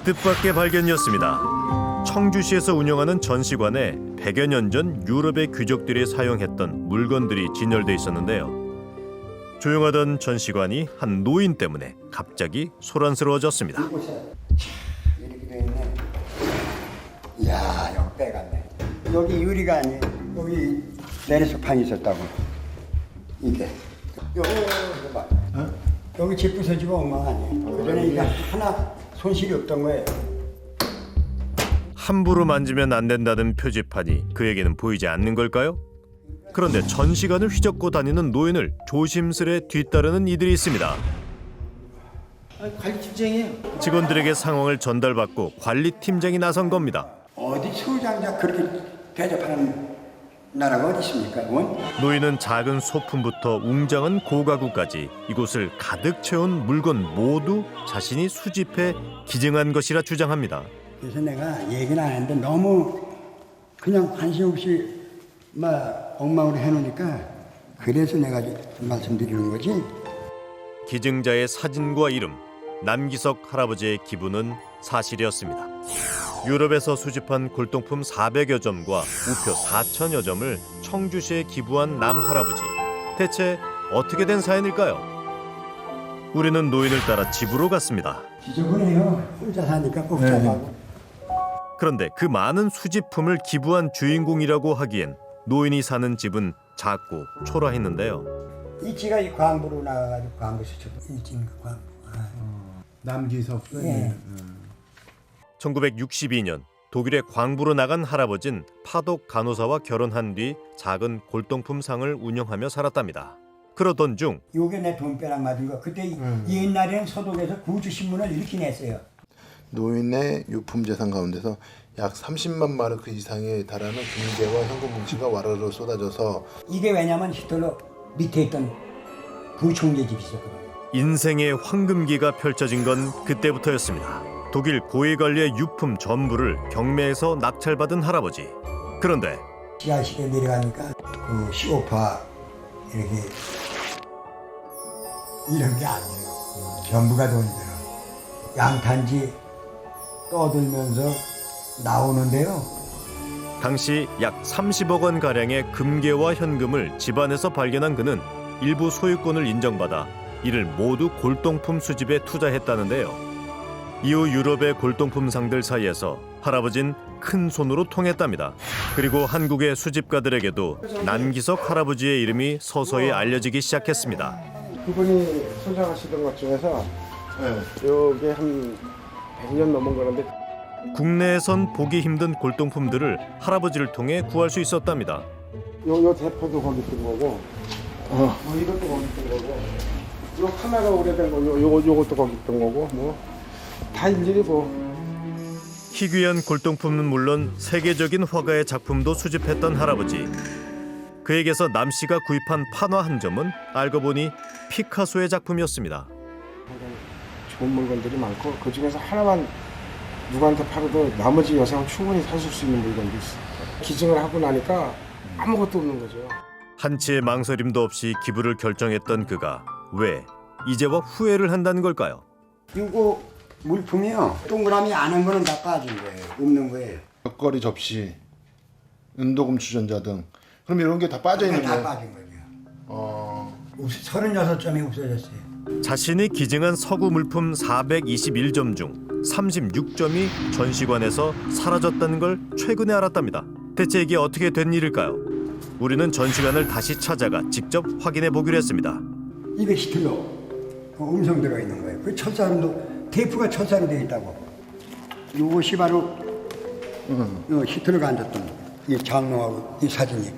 뜻밖의 발견이었습니다. 청주시에서 운영하는 전시관에 100여 년 전 유럽의 귀족들이 사용했던 물건들이 진열돼 있었는데요. 조용하던 전시관이 한 노인 때문에 갑자기 소란스러워졌습니다. 이렇게 돼 있네. 이야, 여기 빼갔네. 여기 유리가 아니에요. 여기 내리석판이 있었다고. 이게. 여기 봐. 여기 집 부서지고 엉망하네. 그전에 이게 하나 손실이 없던 거예요. 함부로 만지면 안 된다는 표지판이 그에게는 보이지 않는 걸까요? 그런데 전시관을 휘젓고 다니는 노인을 조심스레 뒤따르는 이들이 있습니다. 관리팀장이에요. 직원들에게 상황을 전달받고 관리팀장이 나선 겁니다. 어디 소장자 그렇게 대접하는 나라가 어디 있습니까? 원? 노인은 작은 소품부터 웅장한 고가구까지 이곳을 가득 채운 물건 모두 자신이 수집해 기증한 것이라 주장합니다. 그래서 내가 얘기는 안 했는데 너무 그냥 관심 없이 막 엉망으로 해놓으니까 그래서 내가 말씀드리는 거지. 기증자의 사진과 이름, 남기석 할아버지의 기부는 사실이었습니다. 유럽에서 수집한 골동품 400여 점과 우표 4천여 점을 청주시에 기부한 남 할아버지. 대체 어떻게 된 사연일까요? 우리는 노인을 따라 집으로 갔습니다. 지저분해요. 혼자 사니까 복잡하고. 그런데 그 많은 수집품을 기부한 주인공이라고 하기엔 노인이 사는 집은 작고 초라했는데요. 이 지가 이 광부로 나가가지고 광부 수첩 일진 그 광부. 남기석. 예. 1962년 독일의 광부로 나간 할아버진 파독 간호사와 결혼한 뒤 작은 골동품 상을 운영하며 살았답니다. 그러던 중 요게 내 돈벼락 맞은 거. 그때 옛날에는 서독에서 구주신문을 이렇게 냈어요. 노인의 유품 재산 가운데서 약 30만 마르크 이상에 달하는 금괴와 현금 뭉치가 와르르 쏟아져서 이게 왜냐면 히틀러 밑에 있던 부총재 집이 있었거든요. 인생의 황금기가 펼쳐진 건 그때부터였습니다. 독일 고위관리의 유품 전부를 경매에서 낙찰받은 할아버지. 그런데 지하실에 내려가니까 그 시오파 이렇게 이런 게 아니에요. 전부가 돈 들어. 양탄지 떠들면서 나오는데요. 당시 약 30억 원 가량의 금괴와 현금을 집안에서 발견한 그는 일부 소유권을 인정받아 이를 모두 골동품 수집에 투자했다는데요. 이후 유럽의 골동품 상들 사이에서 할아버진 큰 손으로 통했답니다. 그리고 한국의 수집가들에게도 남기석 할아버지의 이름이 서서히 알려지기 시작했습니다. 그분이 소장하시던 것 중에서 여기 한 100년 넘은 거는데 국내에선 보기 힘든 골동품들을 할아버지를 통해 구할 수 있었답니다. 요 대포도 거기 뜬 거고 이것도 거기 뜬 거고 요 카메라 오래된 거 요것도 거기 뜬 거고 뭐 다 일일이 뭐 희귀한 골동품은 물론 세계적인 화가의 작품도 수집했던 할아버지. 그에게서 남 씨가 구입한 판화 한 점은 알고 보니 피카소의 작품이었습니다. 좋은 물건들이 많고 그 중에서 하나만 누구한테 팔아도 나머지 여생은 충분히 사실 수 있는 물건도 있어. 기증을 하고 나니까 아무것도 없는 거죠. 한치의 망설임도 없이 기부를 결정했던 그가 왜 이제와 후회를 한다는 걸까요? 이거 물품이요. 동그라미 안 한 거는 다 빠진 거예요. 없는 거예요. 벽걸이 접시, 은도금 주전자 등 그럼 이런 게 다 빠져 있는 다 거예요? 빠진 거죠. 36점이 없어졌어요. 자신이 기증한 서구 물품 421점 중 36점이 전시관에서 사라졌다는 걸 최근에 알았답니다. 대체 이게 어떻게 된 일일까요? 우리는 전시관을 다시 찾아가 직접 확인해 보기로 했습니다. 이게 히틀러 음성 들어있는 거예요. 그 철사름도 테이프가 철사로 되어 있다고. 이것이 바로 히틀러가 앉았던 이 장로하고 이 사진이.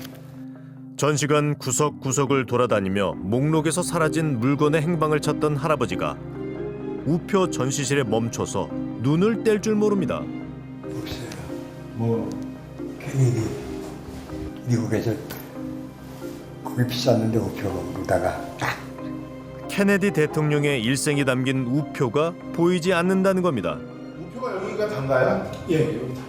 전시관 구석구석을 돌아다니며 목록에서 사라진 물건의 행방을 찾던 할아버지가 우표 전시실에 멈춰서 눈을 뗄 줄 모릅니다. 없어요. 뭐 괜히 미국에서 그게 비쌌는데 우표로다가 딱. 케네디 대통령의 일생이 담긴 우표가 보이지 않는다는 겁니다. 우표가 여기가 단가요? 예, 여기 다.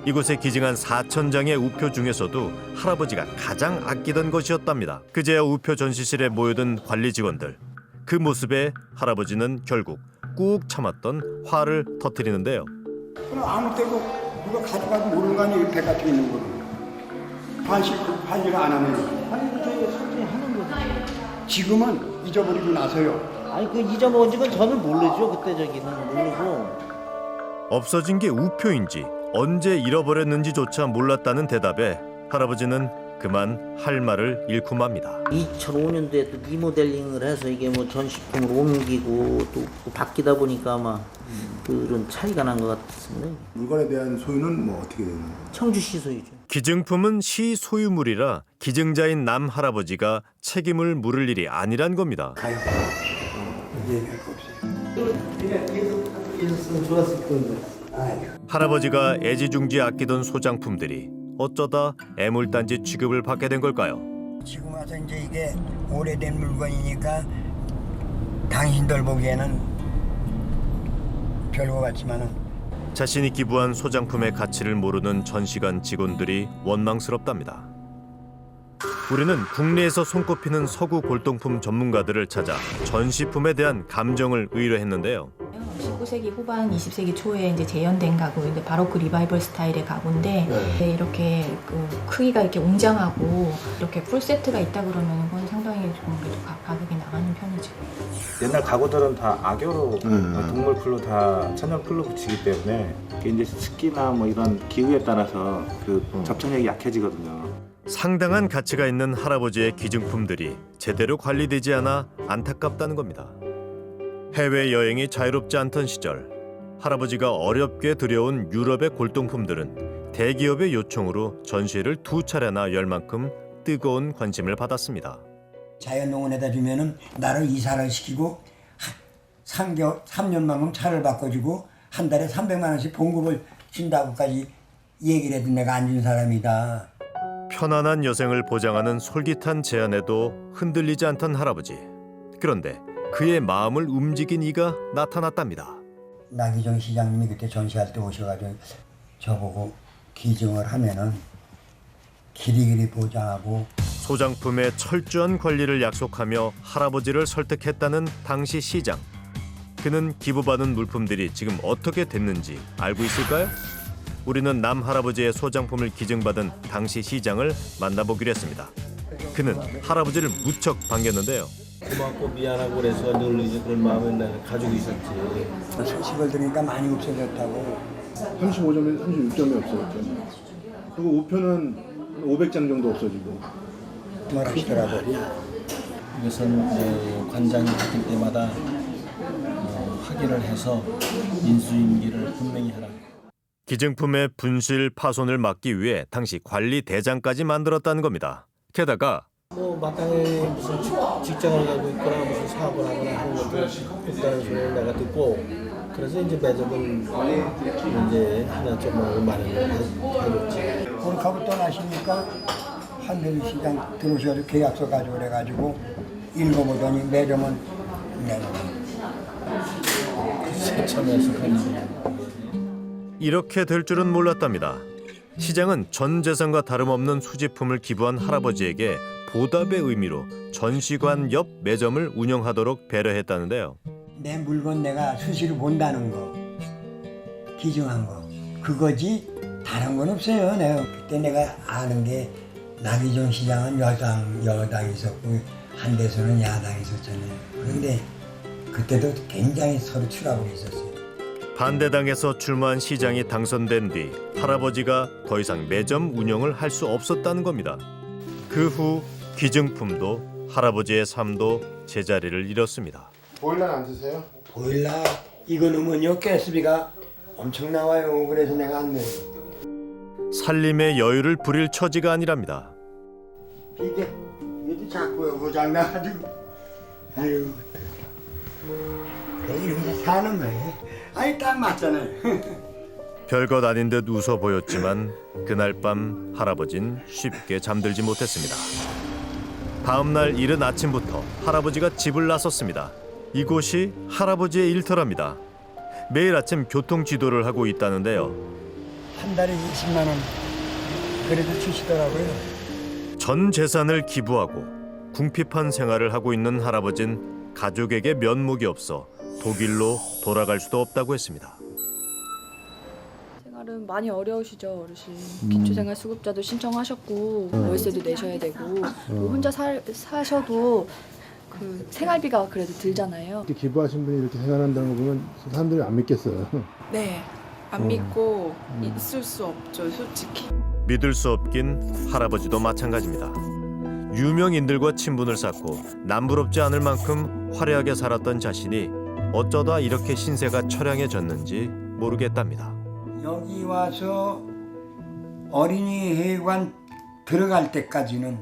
이곳에 기증한 4,000장의 우표 중에서도 할아버지가 가장 아끼던 것이었답니다. 그제야 우표 전시실에 모여든 관리 직원들. 그 모습에 할아버지는 결국 꾹 참았던 화를 터뜨리는데요. 그럼 아무 때고 누가 가져가도 모르는 거 아니에요. 배 같은 게 있는 거는. 관리를 안 하면. 아니 저희가 설정이 하는 거지. 지금은 잊어버리고 나서요. 아니 그 잊어먹은 지는 저는 모르죠. 그때 저기는 모르고. 없어진 게 우표인지 언제 잃어버렸는지조차 몰랐다는 대답에 할아버지는 그만 할 말을 잃고 맙니다. 2005년도에 또 리모델링을 해서 이게 뭐 전시품으로 옮기고 또 바뀌다 보니까 아마 그런 차이가 난 것 같습니다. 물건에 대한 소유는 뭐 어떻게 되는 거예요? 청주시 소유죠. 기증품은 시 소유물이라 기증자인 남 할아버지가 책임을 물을 일이 아니란 겁니다. 가요. 얘기할 거 없어요. 있었으면 좋았을 건데. 아이고. 할아버지가 애지중지 아끼던 소장품들이 어쩌다 애물단지 취급을 받게 된 걸까요? 지금 와서 이제 이게 오래된 물건이니까 당신들 보기에는 별거 같지만은 자신이 기부한 소장품의 가치를 모르는 전시관 직원들이 원망스럽답니다. 우리는 국내에서 손꼽히는 서구 골동품 전문가들을 찾아 전시품에 대한 감정을 의뢰했는데요. 19세기 후반, 20세기 초에 이제 재현된 가구인데 바로크 리바이벌 스타일의 가구인데 네, 이렇게 그 크기가 이렇게 웅장하고 이렇게 풀 세트가 있다 그러면 그건 상당히 좀 그래도 가격이 나가는 편이죠. 옛날 가구들은 다 악교로 동물 풀로 다 천연 풀로 붙이기 때문에 이게 이제 습기나 뭐 이런 기후에 따라서 그 접착력이 약해지거든요. 상당한 가치가 있는 할아버지의 기증품들이 제대로 관리되지 않아 안타깝다는 겁니다. 해외 여행이 자유롭지 않던 시절 할아버지가 어렵게 들여온 유럽의 골동품들은 대기업의 요청으로 전시회를 2차례나 열 만큼 뜨거운 관심을 받았습니다. 자연농원에다 주면은 나를 이사를 시키고 3년만큼 차를 바꿔주고 한 달에 300만 원씩 봉급을 준다고까지 얘기를 해도 내가 안 준 사람이다. 편안한 여생을 보장하는 솔깃한 제안에도 흔들리지 않던 할아버지. 그런데 그의 마음을 움직인 이가 나타났답니다. 나기정 시장님이 그때 전시할 때 오셔가지고 저보고 기증을 하면은 길이길이 보장하고 소장품의 철저한 관리를 약속하며 할아버지를 설득했다는 당시 시장. 그는 기부받은 물품들이 지금 어떻게 됐는지 알고 있을까요? 우리는 남 할아버지의 소장품을 기증받은 당시 시장을 만나보기로 했습니다. 그는 할아버지를 무척 반겼는데요. 고맙고 미안하고 그래서 늘 이제 그런 마음을 나는 가지고 있었지. 소식을 들으니까 많이 없어졌다고. 35점에 36점이 없어졌죠. 그리고 우표는 500장 정도 없어지고. 뭘 하시더라고요. 이것은 관장이 바뀔 때마다 확인을 해서 인수인계를 분명히 하라. 기증품의 분실 파손을 막기 위해 당시 관리 대장까지 만들었다는 겁니다. 게다가 뭐 마땅히 무슨 직장을 가고 있거나 무슨 사업을 하거나 하는 것들 있다는 소리를 내가 듣고 그래서 이제 매점은 이제 하나 좀 마련을 해줬지. 오늘 가고 떠나시니까 한대리 시장 들어오셔서 계약서 가지고 그래가지고 읽어보더니 매점은 세참에서 그런 이렇게 될 줄은 몰랐답니다. 시장은 전 재산과 다름없는 수집품을 기부한 할아버지에게 보답의 의미로 전시관 옆 매점을 운영하도록 배려했다는데요. 내 물건 내가 수시로 본다는 거, 기증한 거, 그거지 다른 건 없어요. 내가 그때 내가 아는 게 나기정 시장은 여당이 있었고 한대수는 야당이 있었잖아요. 그런데 그때도 굉장히 서로 추락을 있었어요. 반대당에서 출마한 시장이 당선된 뒤 할아버지가 더 이상 매점 운영을 할 수 없었다는 겁니다. 그 후 기증품도 할아버지의 삶도 제자리를 잃었습니다. 보일러는 안 쓰세요? 보일러 이거 넣으면요 가스비가 엄청 나와요. 그래서 내가 안 내. 살림의 여유를 부릴 처지가 아니랍니다. 이게 자꾸 고장 나가지고 아유 이렇게 사는 거예요. 아니 딱 맞잖아요. 별것 아닌 듯 웃어 보였지만 그날 밤 할아버진 쉽게 잠들지 못했습니다. 다음 날 이른 아침부터 할아버지가 집을 나섰습니다. 이곳이 할아버지의 일터랍니다. 매일 아침 교통 지도를 하고 있다는데요. 한 달에 20만 원 그래도 주시더라고요. 전 재산을 기부하고 궁핍한 생활을 하고 있는 할아버진 가족에게 면목이 없어 독일로 돌아갈 수도 없다고 했습니다. 생활은 많이 어려우시죠, 어르신. 기초생활수급자도 신청하셨고 월세도 내셔야 되고 뭐 혼자 사셔도 그 생활비가 그래도 들잖아요. 이렇게 기부하신 분이 이렇게 생활한다는 거 보면 사람들이 안 믿겠어요. 네, 안 믿고 있을 수 없죠, 솔직히. 믿을 수 없긴 할아버지도 마찬가지입니다. 유명인들과 친분을 쌓고 남부럽지 않을 만큼 화려하게 살았던 자신이 어쩌다 이렇게 신세가 처량해졌는지 모르겠답니다. 여기 와서 어린이 회관 들어갈 때까지는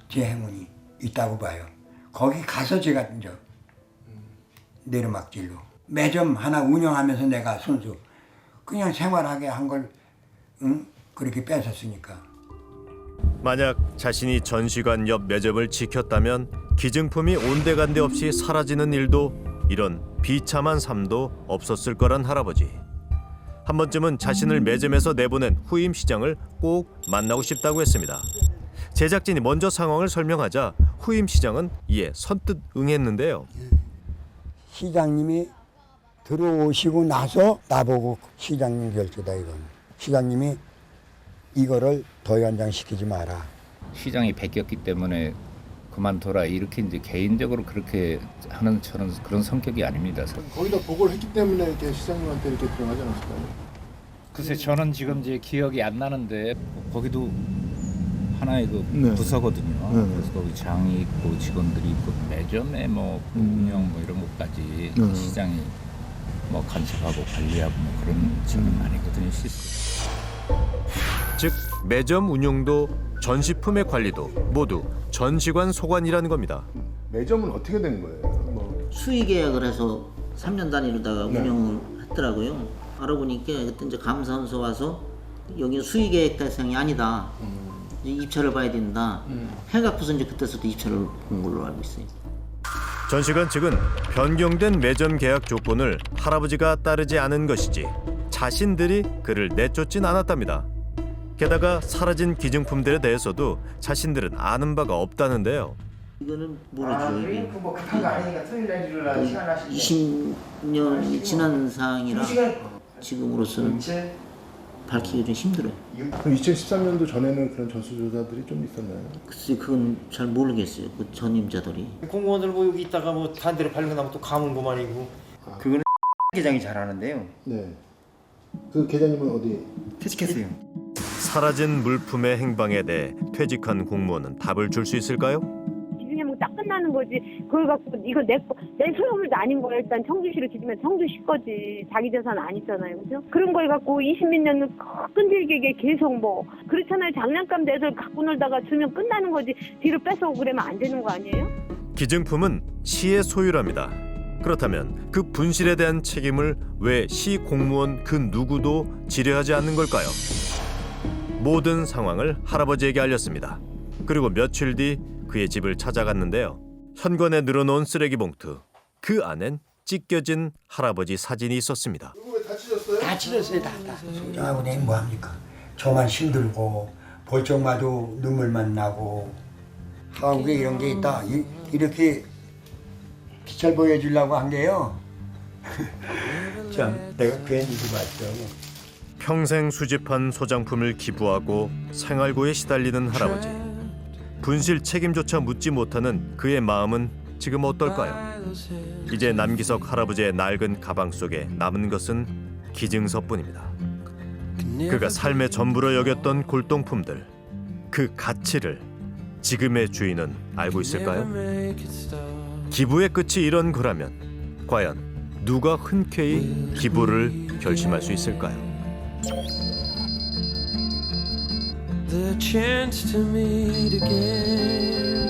제 행운이 있다고 봐요. 거기 가서 제가 이제 내리막길로 매점 하나 운영하면서 내가 손수 그냥 생활하게 한 걸 그렇게 뺏었으니까. 만약 자신이 전시관 옆 매점을 지켰다면 기증품이 온데간데 없이 사라지는 일도 이런 비참한 삶도 없었을 거란 할아버지. 한 번쯤은 자신을 매점에서 내보낸 후임 시장을 꼭 만나고 싶다고 했습니다. 제작진이 먼저 상황을 설명하자 후임 시장은 이에 선뜻 응했는데요. 시장님이 들어오시고 나서 나보고 시장님 결제다 이건. 시장님이 이거를 더 연장시키지 마라. 시장이 바뀌었기 때문에 그만둬라 이렇게 이제 개인적으로 그렇게 하는 저는 그런 성격이 아닙니다. 거기다 보고를 했기 때문에 이렇게 시장님한테 이렇게 들어가지 않았을까요? 글쎄 저는 지금 이제 기억이 안 나는데 거기도 하나의 그 네. 부서거든요. 네. 그래서 거기 장이 있고 직원들이 있고 매점에 뭐 운영 뭐 이런 것까지 네. 시장이 뭐 간섭하고 관리하고 뭐 그런 직은 아니거든요. 즉 매점 운영도 전시품의 관리도 모두 전시관 소관이라는 겁니다. 매점은 어떻게 된 거예요? 뭐. 수의 계약을 해서 3년 단위로다가 네. 운영을 했더라고요. 알아보니까 그때 이제 감사원서 와서 여기 수의 계획 대상이 아니다. 이제 입찰을 봐야 된다. 해갖고서 이제 그때서도 입찰을 본 걸로 알고 있어요. 전시관 측은 변경된 매점 계약 조건을 할아버지가 따르지 않은 것이지 자신들이 그를 내쫓진 않았답니다. 게다가 사라진 기증품들에 대해서도 자신들은 아는 바가 없다는데요. 이거는 모르죠. 이게 뭐 급한 거 아니니까 토요일날 일어나 시간 하시고 20년이 지난 사항이라 지금으로서는 밝히기 좀 힘들어요. 그럼 2013년도 전에는 그런 전수조사들이 좀 있었나요? 글쎄 그건 잘 모르겠어요. 그 전임자들이. 공무원들 뭐 여기 있다가 뭐 반대로 발령나면 또 가면 그만이고. 그거는 계장이 잘하는데요. 네. 그 계장님은 어디? 퇴직했어요. 사라진 물품의 행방에 대해 퇴직한 공무원은 답을 줄 수 있을까요? 기증하면 딱 끝나는 거지. 그걸 갖고 이거 내 소유물도 아닌 거야. 일단 청주시로 기증하면 청주시 거지. 자기 재산 아니잖아요, 그죠? 그런 걸 갖고 20몇 년을 끈질기게 계속 뭐 그렇잖아요. 장난감 내서 갖고 놀다가 주면 끝나는 거지. 뒤로 뺏어오고 그러면 안 되는 거 아니에요? 기증품은 시의 소유랍니다. 그렇다면 그 분실에 대한 책임을 왜 시 공무원 그 누구도 지려하지 않는 걸까요? 모든 상황을 할아버지에게 알렸습니다. 그리고 며칠 뒤 그의 집을 찾아갔는데요. 현관에 늘어놓은 쓰레기 봉투. 그 안엔 찢겨진 할아버지 사진이 있었습니다. 왜 다치셨어요? 다치셨어요, 다. 소장하고 내가 뭐합니까? 저만 힘들고 볼 적마도 눈물만 나고 한국에 이런 게 있다. 이렇게 기철 보여주려고 한 게요. 참 내가 괜히 들어왔죠. 평생 수집한 소장품을 기부하고 생활고에 시달리는 할아버지. 분실 책임조차 묻지 못하는 그의 마음은 지금 어떨까요? 이제 남기석 할아버지의 낡은 가방 속에 남은 것은 기증서뿐입니다. 그가 삶의 전부로 여겼던 골동품들, 그 가치를 지금의 주인은 알고 있을까요? 기부의 끝이 이런 거라면 과연 누가 흔쾌히 기부를 결심할 수 있을까요? The chance to meet again.